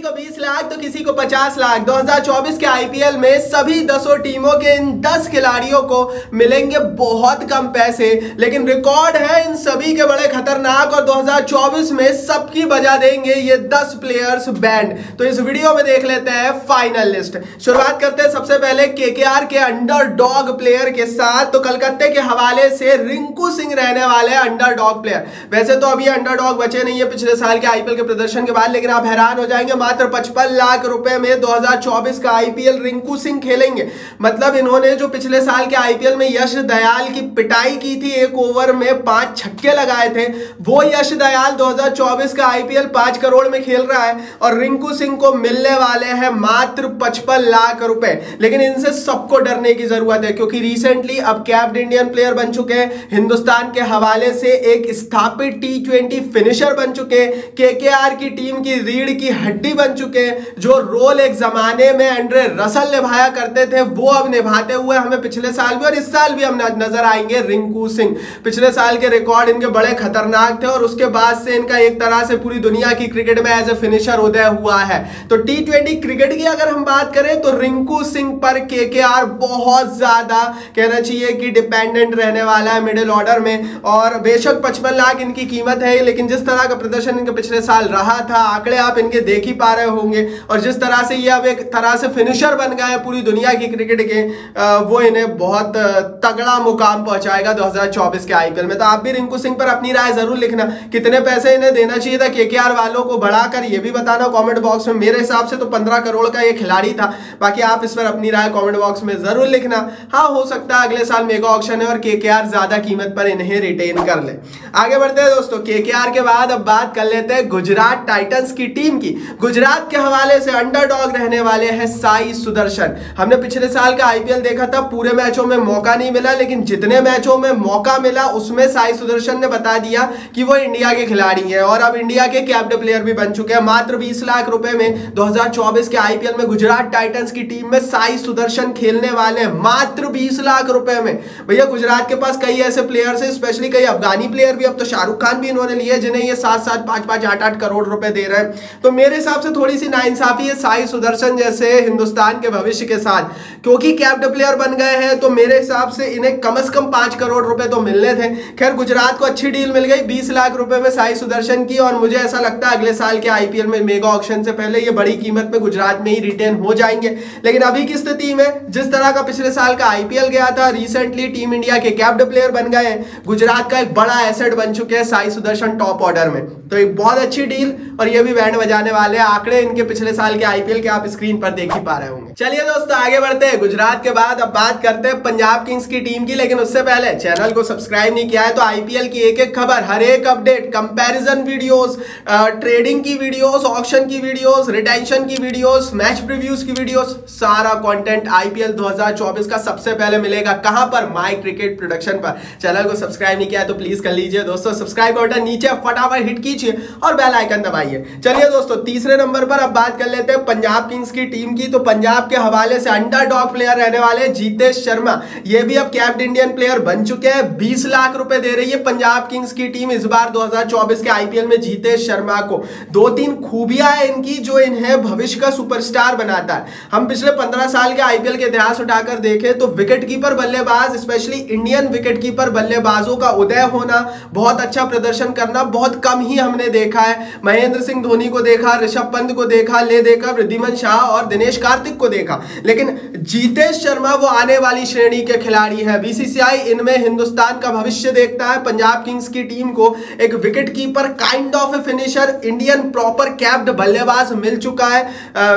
को 20 लाख तो किसी को 50 लाख। 2024 के आईपीएल में सभी 10 टीमों के इन 10 खिलाड़ियों को मिलेंगे बहुत कम पैसे, लेकिन रिकॉर्ड है इन सभी के बड़े खतरनाक और 2024 में सबकी बजा देंगे ये 10 प्लेयर्स बैंड। तो इस वीडियो में देख लेते हैं फाइनल लिस्ट। शुरुआत करते हैं सबसे पहले केकेआर के अंडरडॉग प्लेयर के साथ। तो कलकत्ते के हवाले से रिंकू सिंह रहने वाले हैं अंडरडॉग प्लेयर। वैसे तो अभी अंडरडॉग बचे नहीं है पिछले साल के आईपीएल के प्रदर्शन के बाद, लेकिन आप हैरान हो जाएंगे, मात्र 55 लाख रुपए में 2024 का आईपीएल रिंकू सिंह खेलेंगे। मतलब इन्होंने जो पिछले साल के आईपीएल में यश दयाल की पिटाई की थी, एक ओवर में 5 छक्के लगाए थे, वो यश दयाल 2024 का आईपीएल 5 करोड़ में खेल रहा है और रिंकू सिंह को मिलने वाले हैं मात्र 55 लाख रुपए। लेकिन इनसे सबको डरने की जरूरत है, क्योंकि रिसेंटली अब कैप्ड इंडियन प्लेयर बन चुके हैं, हिंदुस्तान के हवाले से एक स्थापित T20 फिनिशर बन चुके, केकेआर की टीम की रीढ़ की हड्डी बन चुके, जो रोल एक जमाने में एंड्रे रसल निभाया करते थे वो अब निभाते हुए हमें पिछले साल भी और इस साल भी हम नजर आएंगे। रिंकू सिंह, पिछले साल के रिकॉर्ड इनके बड़े खतरनाक थे और उसके बाद से इनका एक तरह से पूरी दुनिया की क्रिकेट में एज ए फिनिशर उदय हुआ है। तो T20 क्रिकेट की अगर हम बात करें तो रिंकू सिंह पर केकेआर बहुत ज्यादा कहना चाहिए कि डिपेंडेंट रहने वाला है मिडिल ऑर्डर में। और बेशक 55 लाख इनकी कीमत है, लेकिन जिस तरह का प्रदर्शन इनके पिछले साल रहा था, आंकड़े आप इनके देख ही पा रहे होंगे, और जिस तरह से ये अब एक तरह से फिनिशर बन गए पूरी दुनिया की क्रिकेट के, वो इन्हें बहुत तगड़ा मुकाम पहुंचाएगा 2024 के आईपीएल में। तो आप भी रिंकू सिंह पर अपनी राय जरूर लिखना, कितने पैसे इन्हें देना चाहिए था केकेआर वालों को बढ़ाकर, ये भी बताना कमेंट बॉक्स में। मेरे हिसाब से तो 15 करोड़ का ये खिलाड़ी था, बाकी आप इस पर अपनी राय कमेंट बॉक्स में जरूर लिखना। हाँ, हो सकता है अगले साल मेगा ऑक्शन है और केकेआर ज्यादा कीमत पर इन्हें रिटेन कर ले। आगे बढ़ते हैं दोस्तों, केकेआर के बाद अब बात कर लेते हैं गुजरात टाइटंस की टीम की। गुजरात के हवाले से अंडरडॉग रहने वाले हैं साई सुदर्शन। हमने पिछले साल का आईपीएल देखा था, पूरे मैचों में मौका नहीं मिला, लेकिन जितने मैचों में मौका मिला उसमें साई सुदर्शन ने बता दिया कि वो इंडिया के खिलाड़ी हैं और अब इंडिया के कैप्टन प्लेयर भी बन चुके हैं। मात्र 20 लाख रुपए में 2024 के आईपीएल में गुजरात टाइटंस की टीम में साई सुदर्शन खेलने वाले हैं, मात्र 20 लाख रुपए में। भैया गुजरात के पास कई ऐसे प्लेयर्स हैं, स्पेशली कई अफगानी प्लेयर भी, अब तो शाहरुख खान भी इन्होंने लिए, जिन्हें ये 7-7, 5-5, 8-8 करोड़ रुपए दे रहे हैं। तो मेरे हिसाब से थोड़ी सी नाइंसाफी है साई सुदर्शन जैसे हिंदुस्तान के भविष्य के साथ, क्योंकि कैप्टन प्लेयर बन गए हैं तो मेरे हिसाब से इन्हें कम से कम 5 करोड़ रुपए तो मिलने थे। खैर, गुजरात को अच्छी डील मिल गई 20 लाख रुपए में साई सुदर्शन की, और मुझे ऐसा लगता है अगले साल के आईपीएल में मेगा ऑक्शन से पहले ये बड़ी कीमत में गुजरात में ही रिटेन हो जाएंगे। लेकिन अभी की स्थिति में जिस तरह का पिछले साल का आईपीएल गया था, रिसेंटली टीम इंडिया के कैप्टन प्लेयर बन गए हैं, गुजरात का एक बड़ा एसेट बन चुके हैं साई सुदर्शन टॉप ऑर्डर में। तो एक बहुत अच्छी डील, और ये भी बैंड बजाने वाले हैं। आंकड़े इनके पिछले साल के आईपीएल के आप स्क्रीन पर देख ही पा रहे होंगे। चलिए दोस्तों, आगे बढ़ते हैं। गुजरात के बाद अब बात करते हैं पंजाब किंग्स की टीम की, लेकिन उससे पहले चैनल को सब्सक्राइब नहीं किया है तो आईपीएल की एक एक खबर, हर एक अपडेट, कंपैरिजन वीडियोस, ट्रेडिंग की वीडियोस, ऑक्शन की वीडियोस, रिटेंशन की वीडियोस, मैच प्रीव्यूज की वीडियोस, सारा कंटेंट आईपीएल 2024 का सबसे पहले मिलेगा। कहां पर? माय क्रिकेट प्रोडक्शन पर। चैनल को सब्सक्राइब नहीं किया है तो प्लीज कर लीजिए दोस्तों, सब्सक्राइब बटन नीचे फटाफट हिट कीजिए और बेल आइकन दबाइए। चलिए दोस्तों, तीसरे नंबर पर अब बात कर लेते हैं पंजाब किंग्स की टीम की। तो पंजाब के हवाले से अंडरडॉग प्लेयर रहने वाले जीतेश शर्मा, ये भी अब कैप्टन इंडियन प्लेयर बन चुके हैं। 20 लाख रुपए दे रही है पंजाब किंग्स की टीम इस बार 2024 के आईपीएल में जीतेश शर्मा को। 2-3 खूबियां हैं इनकी जो इन्हें भविष्य का सुपरस्टार बनाता है। हम पिछले 15 साल के आईपीएल के इतिहास उठाकर देखें तो विकेटकीपर बल्लेबाज, स्पेशली इंडियन विकेटकीपर बल्लेबाजों का उदय होना, बहुत अच्छा प्रदर्शन करना बहुत कम ही हमने देखा है। महेंद्र सिंह धोनी को देखा, ऋषभ पंत को देखा, वृद्धिमान शाह और दिनेश कार्तिक को देखा, लेकिन जीतेश शर्मा वो आने वाली श्रेणी के खिलाड़ी है। बीसीसीआई इनमें हिंदुस्तान का भविष्य देखता है। पंजाब किंग्स की टीम को एक wicketkeeper, kind of A finisher, Indian proper capped बल्लेबाज मिल चुका है।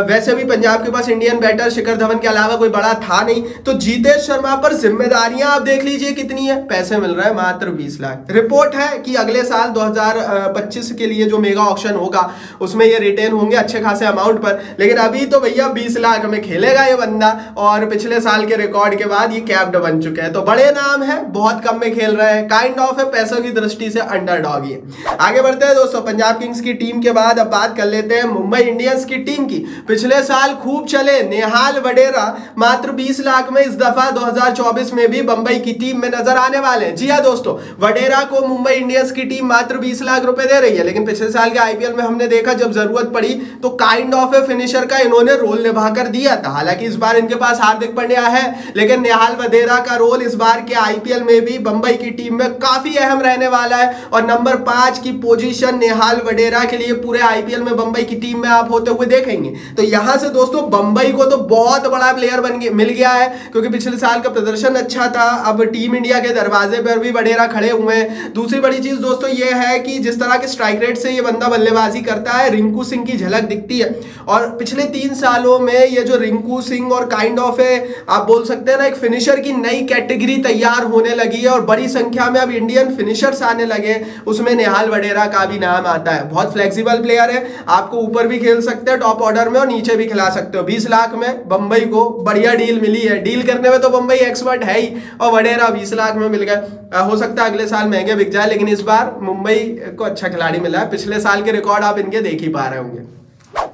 वैसे भी पंजाब के पास इंडियन बैटर शिखर धवन के अलावा कोई बड़ा था नहीं, तो जीतेश शर्मा पर जिम्मेदारियां आप देख लीजिए कितनी है। पैसे मिल रहे हैं मात्र 20 लाख। रिपोर्ट है कि अगले साल 2025 के लिए जो मेगा ऑक्शन होगा उसमें ये रिटेन होंगे अच्छे खासे अमाउंट पर, लेकिन अभी तो भैया 20 लाख में खेलेगा ये बंदा, और पिछले साल के रिकॉर्ड के बाद ये कैप्ड बन चुके हैं। तो बड़े नाम है, बहुत कम में खेल रहे हैं, काइंड ऑफ है पैसों की दृष्टि से अंडरडॉग ही। आगे बढ़ते हैं दोस्तों, पंजाब किंग्स की टीम के बाद अब बात कर लेते हैं मुंबई इंडियंस की टीम की। पिछले साल खूब चले नेहाल वडेरा, मात्र 20 लाख में इस दफा 2024 में भी मुंबई की टीम में नजर आने वाले हैं। जी हाँ दोस्तों, वडेरा को मुंबई इंडियंस की टीम मात्र 20 लाख रुपए दे रही है, लेकिन पिछले साल के आईपीएल में हमने देखा जब जरूरत पड़ी तो काइंड ऑफ ए फिनिशर का इन्होंने रोल निभा कर दिया था। हालांकि इस बार इनके पास हार्दिक पांड्या है, लेकिन नेहाल वडेरा का रोल इस बार के आईपीएल में भी बंबई की टीम में काफी अहम रहने वाला है और नंबर 5 की पोजीशन नेहाल वडेरा के लिए पूरे आईपीएल में बंबई की टीम में आप होते हुए देखेंगे। तो यहां से दोस्तों बंबई को तो बहुत बड़ा प्लेयर मिल गया है, क्योंकि पिछले साल का प्रदर्शन अच्छा था। अब टीम इंडिया के दरवाजे पर भी वडेरा खड़े हुए हैं। दूसरी बड़ी चीज दोस्तों ये है कि जिस तरह के स्ट्राइक रेट से ये बंदा बल्लेबाजी करता है, रिंकू सिंह की झलक दिखती है। और पिछले 3 सालों में ये जो रिंकू सिंह और काइंड ऑफ आप बोल सकते हैं ना एक फिनिशर की नई कैटेगरी तैयार होने लगी है और बड़ी संख्या में अब इंडियन फिनिशर्स आने लगे, उसमें नेहाल वडेरा का भी नाम आता है। बहुत फ्लेक्सिबल प्लेयर है, आपको ऊपर भी खेल सकते हैं टॉप ऑर्डर में और नीचे भी खिला सकते हो। 20 लाख में बंबई को बढ़िया डील मिली है। डील करने में तो बंबई एक्सपर्ट है ही, और वडेरा 20 लाख में मिल गए। हो सकता है अगले साल महंगे बिक जाए, लेकिन इस बार मुंबई को अच्छा खिलाड़ी मिला है। पिछले साल के रिकॉर्ड आप इनके देख ही पा रहे होंगे।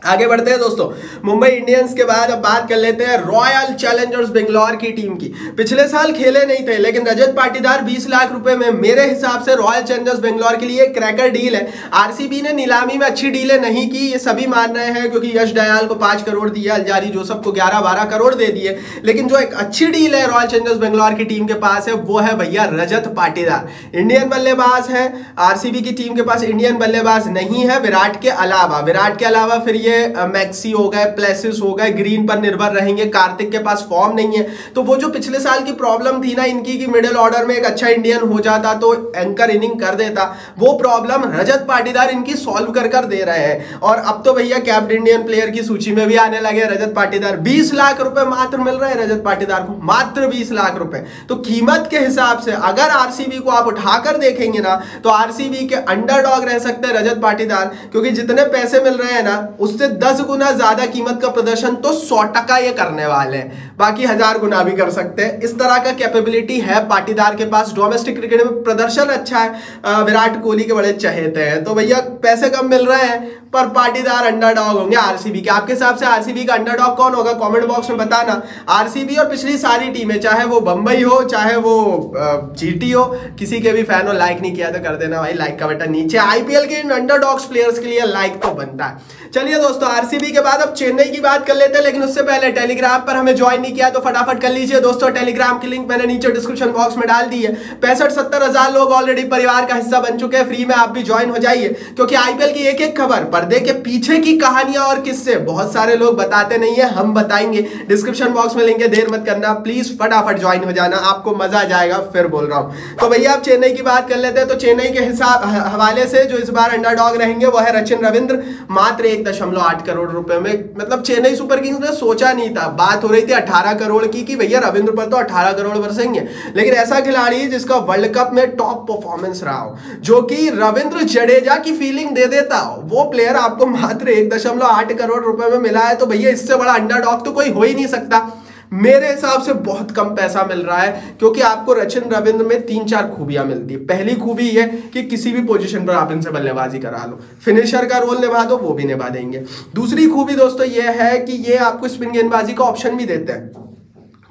आगे बढ़ते हैं दोस्तों, मुंबई इंडियंस के बाद अब बात कर लेते हैं रॉयल चैलेंजर्स बेंगलोर की टीम की। पिछले साल खेले नहीं थे, लेकिन रजत पाटीदार 20 लाख रुपए में मेरे हिसाब से रॉयल चैलेंजर्स बेंगलोर के लिए क्रैकर डील है। आरसीबी ने नीलामी में अच्छी डीलें नहीं की, ये सभी मान रहे हैं, क्योंकि यश दयाल को 5 करोड़ दिया, अलजारी जोसफ को 11-12 करोड़ दे दिए। लेकिन जो एक अच्छी डील है रॉयल चैलेंजर्स बेंगलोर की टीम के पास है, वो है भैया रजत पाटीदार। इंडियन बल्लेबाज है, आरसीबी की टीम के पास इंडियन बल्लेबाज नहीं है विराट के अलावा फिर ये मैक्सी हो गए, प्लेसिस हो गए, ग्रीन पर निर्भर रहेंगे। कार्तिक के पास फॉर्म नहीं है, तो वो जो पिछले साल की प्रॉब्लम थी ना इनकी कि मिडिल ऑर्डर में एक अच्छा इंडियन हो जाता तो एंकर इनिंग कर देता, वो प्रॉब्लम रजत पाटीदार इनकी सॉल्व कर दे रहे हैं। और अब तो भैया कैप्ड इंडियन प्लेयर की सूची में भी आने लगे रजत पाटीदार। 20 लाख रुपए मात्र मिल रहे हैं रजत पाटीदार को, मात्र 20 लाख रुपए। तो कीमत के हिसाब से अगर आरसीबी को आप उठाकर देखेंगे ना, तो आरसीबी के अंडरडॉग रह सकते हैं रजत पाटीदार, क्योंकि जितने पैसे मिल रहे हैं ना उससे 10 गुना ज्यादा कीमत का प्रदर्शन तो 100% ये करने वाले हैं, बाकी 1000 गुना भी कर सकते हैं। इस तरह का कैपेबिलिटी है पाटीदार के पास। डोमेस्टिक क्रिकेट में प्रदर्शन अच्छा है, विराट कोहली के बड़े चहेते हैं। तो भैया पैसे कम मिल रहे हैं पर पाटीदार अंडरडॉग होंगे आरसीबी के। आपके हिसाब से आरसीबी का अंडरडॉग कौन होगा, कमेंट बॉक्स में बताना। आरसीबी और पिछली सारी टीमें, चाहे वो बंबई हो चाहे वो जीटी हो, किसी के भी फैन हो, लाइक नहीं किया तो कर देना भाई लाइक का बटन नीचे। आईपीएल के इन अंडरडॉग्स प्लेयर्स के लिए लाइक तो बनता है। चलिए दोस्तों, आरसीबी के बाद अब चेन्नई की बात कर लेते हैं, लेकिन उससे पहले टेलीग्राम पर हमें ज्वाइन नहीं किया तो फटाफट कर लीजिए दोस्तों। टेलीग्राम की लिंक मैंने नीचे डिस्क्रिप्शन बॉक्स में डाल दी है। 65-70 हजार लोग ऑलरेडी परिवार का हिस्सा बन चुके हैं। फ्री में आप भी ज्वाइन हो जाइए, क्योंकि आईपीएल की एक एक खबर, पर्दे के पीछे की कहानियां और किस्से बहुत सारे लोग बताते नहीं है, हम बताएंगे। डिस्क्रिप्शन बॉक्स में लिंक है, देर मत करना, प्लीज फटाफट ज्वाइन हो जाना, आपको मजा आ जाएगा। फिर बोल रहा हूं तो भैया आप चेन्नई की बात कर लेते हैं। तो चेन्नई के हिसाब हवाले से जो इस बार अंडरडॉग रहेंगे वो है रचिन रविंद्र, मात्र 1.8 करोड़ रुपए में। मतलब चेन्नई सुपर किंग्स ने सोचा नहीं था, बात हो रही थी 18 करोड़ की भैया रविंद्र पर तो 18 करोड़ बरसेंगे, लेकिन ऐसा खिलाड़ी जिसका वर्ल्ड कप में टॉप परफॉर्मेंस रहा हो, जो कि रविंद्र जडेजा की फीलिंग दे देता हो, वो प्लेयर आपको मात्र 1.8 करोड़ रुपए में मिला है। तो भैया इससे बड़ा अंडरडॉग तो कोई हो ही नहीं सकता। मेरे हिसाब से बहुत कम पैसा मिल रहा है, क्योंकि आपको रचिन रविंद्र में 3-4 खूबियां मिलती है। पहली खूबी ये कि किसी भी पोजीशन पर आप इनसे बल्लेबाजी करा लो, फिनिशर का रोल निभा दो, वो भी निभा देंगे। दूसरी खूबी दोस्तों ये है कि ये आपको स्पिन गेंदबाजी का ऑप्शन भी देते हैं।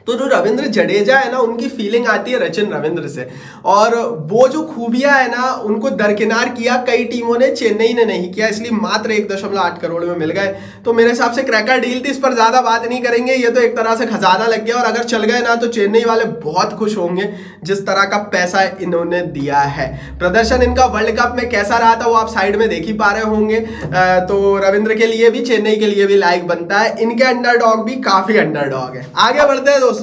तो जो रविंद्र जडेजा है ना, उनकी फीलिंग आती है रचिन रविंद्र से, और वो जो खूबियां है ना उनको दरकिनार किया कई टीमों ने, चेन्नई ने नहीं किया, इसलिए मात्र 1.8 करोड़ में मिल गए। तो मेरे हिसाब से क्रैकर डील थी, इस पर ज्यादा बात नहीं करेंगे। ये तो एक तरह से खजाना लग गया, और अगर चल गए ना तो चेन्नई वाले बहुत खुश होंगे जिस तरह का पैसा इन्होंने दिया है। प्रदर्शन इनका वर्ल्ड कप में कैसा रहा था वो आप साइड में देख ही पा रहे होंगे। तो रविंद्र के लिए भी, चेन्नई के लिए भी लाइक बनता है। इनके अंडरडॉग भी काफी अंडरडॉग है। आगे बढ़ते हैं दोस्तों,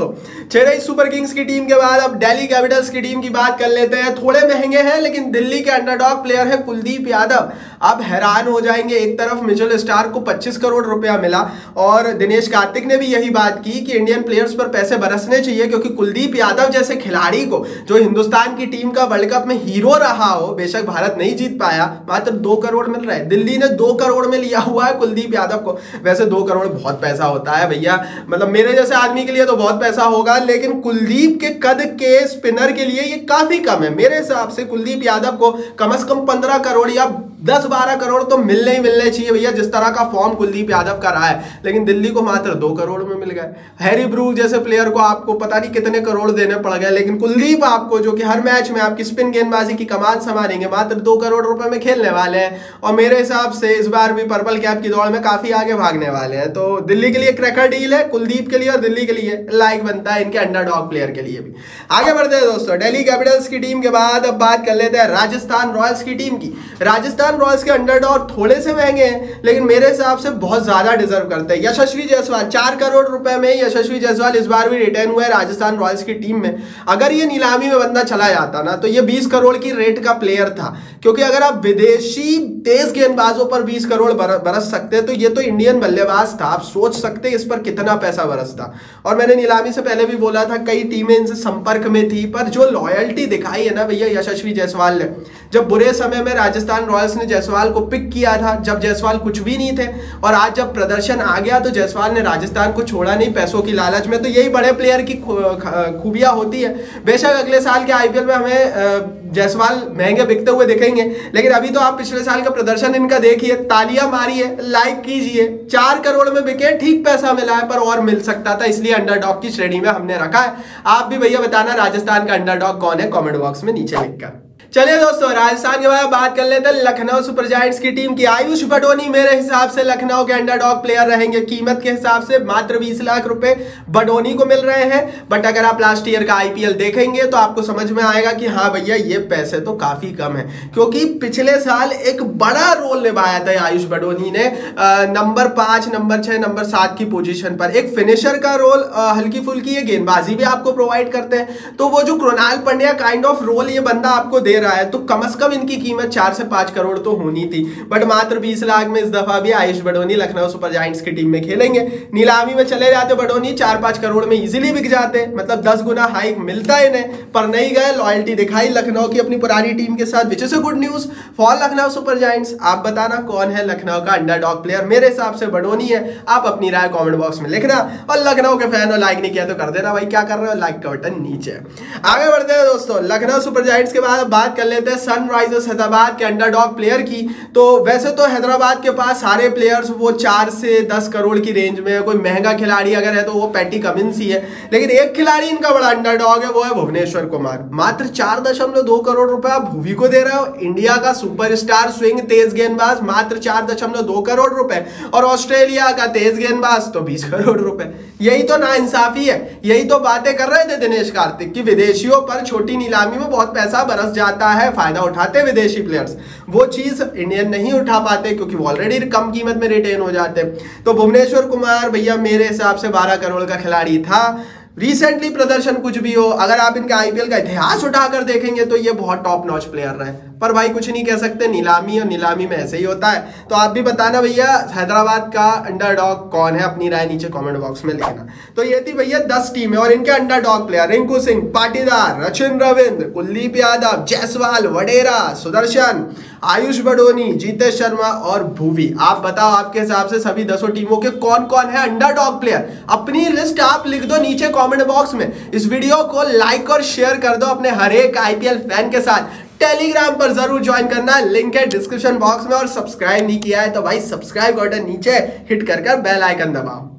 चेन्नई सुपर किंग्स की टीम के बाद अब दिल्ली कैपिटल्स की टीम की बात कर लेते हैं। थोड़े महंगे हैं, लेकिन दिल्ली के अंडरडॉग प्लेयर है कुलदीप यादव। अब हैरान हो जाएंगे, एक तरफ मिचेल स्टार्क को 25 करोड़ रुपया मिला, और दिनेश कार्तिक ने भी यही बात की कि इंडियन प्लेयर्स पर पैसे बरसने चाहिए, क्योंकि कुलदीप यादव जैसे खिलाड़ी को, जो हिंदुस्तान की टीम का वर्ल्ड कप में हीरो रहा हो, बेशक भारत नहीं जीत पाया, मात्र 2 करोड़ मिल रहा है। दिल्ली ने 2 करोड़ में लिया हुआ है कुलदीप यादव को। वैसे 2 करोड़ बहुत पैसा होता है भैया, मतलब मेरे जैसे आदमी के लिए तो बहुत पैसा होगा, लेकिन कुलदीप के कद के स्पिनर के लिए ये काफी कम है। मेरे हिसाब से कुलदीप यादव को कम से कम 15 करोड़ या 10-12 करोड़ तो मिलने ही मिलने चाहिए भैया, जिस तरह का फॉर्म कुलदीप यादव का रहा है। लेकिन दिल्ली को मात्र 2 करोड़ में मिल गए। हैरी ब्रूक जैसे प्लेयर को आपको पता नहीं कितने करोड़ देने पड़ गए, लेकिन कुलदीप आपको, जो कि हर मैच में आपकी स्पिन गेंदबाजी की कमान संभालेंगे, मात्र 2 करोड़ रुपए में खेलने वाले हैं। और मेरे हिसाब से इस बार भी पर्पल कैप की दौड़ में काफी आगे भागने वाले हैं। तो दिल्ली के लिए क्रैकर डील है, कुलदीप के लिए और दिल्ली के लिए लाइक बनता है, इनके अंडरडॉग प्लेयर के लिए भी। आगे बढ़ते हैं दोस्तों, दिल्ली कैपिटल्स की टीम के बाद अब बात कर लेते हैं राजस्थान रॉयल्स की टीम की। राजस्थान रॉयल्स के अंडरडॉग थोड़े से महंगे हैं, लेकिन मेरे हिसाब से बहुत ज्यादा डिजर्व करते हैं। यशस्वी जायसवाल 4 करोड़ रुपए में यशस्वी जायसवाल इस बार भी रिटर्न हुआ है राजस्थान रॉयल्स की टीम में। अगर ये नीलामी में बंदा चला जाता ना, तो ये 20 करोड़ की रेट का प्लेयर था, क्योंकि अगर आप विदेशी तेज गेंदबाजों पर 20 करोड़ बरस सकते हैं, तो ये तो इंडियन बल्लेबाज था। आप सोच सकते हैं इस पर कितना पैसा बरसता। और मैंने नीलामी से पहले भी बोला था, कई टीमें इनसे संपर्क में थी, पर जो लॉयल्टी दिखाई है ना भैया यशस्वी जायसवाल ने, जब बुरे समय में राजस्थान रॉयल्स ने जायसवाल को पिक किया था, जब जायसवाल कुछ भी नहीं थे, और आज जब प्रदर्शन आ गया तो जायसवाल ने राजस्थान को छोड़ा नहीं पैसों की लालच में। तो यही बड़े प्लेयर की खूबियां होती है। बेशक अगले साल के आईपीएल में हमें जायसवाल महंगे बिकते हुए दिखेंगे, लेकिन अभी तो आप पिछले साल का प्रदर्शन इनका देखिए, तालियां मारिए, लाइक कीजिए। 4 करोड़ में बिके, ठीक पैसा मिला है, पर और मिल सकता था, इसलिए अंडरडॉग की श्रेणी में हमने रखा है। आप भी भैया बताना राजस्थान का अंडरडॉग कौन है, कमेंट बॉक्स में नीचे लिखकर। चलिए दोस्तों, राजस्थान के बाद बात कर लेते हैं लखनऊ सुपर जायंट्स की टीम की। आयुष बडोनी मेरे हिसाब से लखनऊ के अंडरडॉग प्लेयर रहेंगे। कीमत के हिसाब से मात्र 20 लाख रुपए बडोनी को मिल रहे हैं, बट अगर आप लास्ट ईयर का आईपीएल देखेंगे तो आपको समझ में आएगा कि हाँ भैया ये पैसे तो काफी कम है, क्योंकि पिछले साल एक बड़ा रोल निभाया था आयुष बडोनी ने नंबर 5, नंबर 6, नंबर 7 की पोजीशन पर। एक फिनिशर का रोल, हल्की फुल्की ये गेंदबाजी भी आपको प्रोवाइड करते हैं। तो वो जो Krunal Pandya kind of role ये बंदा आपको दे रहा है, तो कम से कम इनकी कीमत 4 से 5 करोड़ तो होनी थी, बट मात्र 20 लाख में इस दफा भी आयुष बडोनी लखनऊ सुपर जायंट्स की टीम में खेलेंगे। नीलामी में चले जाते बडोनी 4-5 करोड़ में इजीली बिक जाते, मतलब 10 गुना हाइक मिलता है इन्हें, पर नहीं गए। लॉयल्टी दिखाई लखनऊ की अपनी पुरानी टीम के साथ, which is a good news for Lucknow super giants. आप बताना कौन है लखनऊ का अंडरडॉग प्लेयर। मेरे हिसाब से बडोनी है, आप अपनी राय कमेंट बॉक्स में लिखना, और लखनऊ के फैन हो लाइक नहीं किया तो कर देना भाई, क्या कर रहे हो, लाइक का बटन नीचे। आगे बढ़ते हैं दोस्तों, लखनऊ सुपर जायंट्स के बाद बात कर लेते हैं सनराइजर्स हैदराबाद के अंडरडॉग प्लेयर की। तो वैसे तो हैदराबाद के पास सारे प्लेयर्स वो 4 से 10 करोड़ की रेंज में, कोई महंगा खिलाड़ी अगर है तो वो पैटी कमिंस ही है, लेकिन एक खिलाड़ी इनका बड़ा अंडरडॉग है, वो है भुवनेश्वर कुमार। मात्र 4.2 करोड़ रुपए आप भुवी को दे रहे हो। इंडिया का सुपरस्टार स्विंग तेज गेंदबाज मात्र 4.2 करोड़ रुपए, और ऑस्ट्रेलिया का तेज गेंदबाज तो 20 करोड़ रुपए। यही तो नाइंसाफी है। यही तो बातें कर रहे थे दिनेश कार्तिक कि विदेशियों पर छोटी नीलामी में बहुत पैसा बरस जाता है, फायदा उठाते विदेशी प्लेयर्स। वो चीज इंडियन नहीं उठा पाते, क्योंकि वो ऑलरेडी कम कीमत में रिटेन हो जाते। तो भुवनेश्वर कुमार भैया मेरे हिसाब से 12 करोड़ का खिलाड़ी था। रिसेंटली प्रदर्शन कुछ भी हो, अगर आप इनका आईपीएल का इतिहास उठाकर देखेंगे तो ये बहुत टॉप नॉच प्लेयर रहे, पर भाई कुछ नहीं कह सकते, नीलामी और नीलामी में ऐसे ही होता है। तो आप भी बताना भैया हैदराबाद का अंडरडॉग कौन है, अपनी राय नीचे कमेंट बॉक्स में लिखना। तो ये थी भैया 10 टीमें और इनके अंडरडॉग प्लेयर रिंकू सिंह, पाटीदार, रचिन रविंद्र, कुलदीप यादव, जायसवाल, वडेरा, सुदर्शन, आयुष बडोनी, जीतेश शर्मा और भुवी। आप बताओ आपके हिसाब से सभी 10 टीमों के कौन कौन है अंडरडॉग प्लेयर। अपनी लिस्ट आप लिख दो नीचे कमेंट बॉक्स में। इस वीडियो को लाइक और शेयर कर दो अपने हर एक आईपीएल फैन के साथ। टेलीग्राम पर जरूर ज्वाइन करना, लिंक है डिस्क्रिप्शन बॉक्स में। और सब्सक्राइब नहीं किया है तो भाई सब्सक्राइब बटन नीचे हिट कर बेल आइकन दबाओ।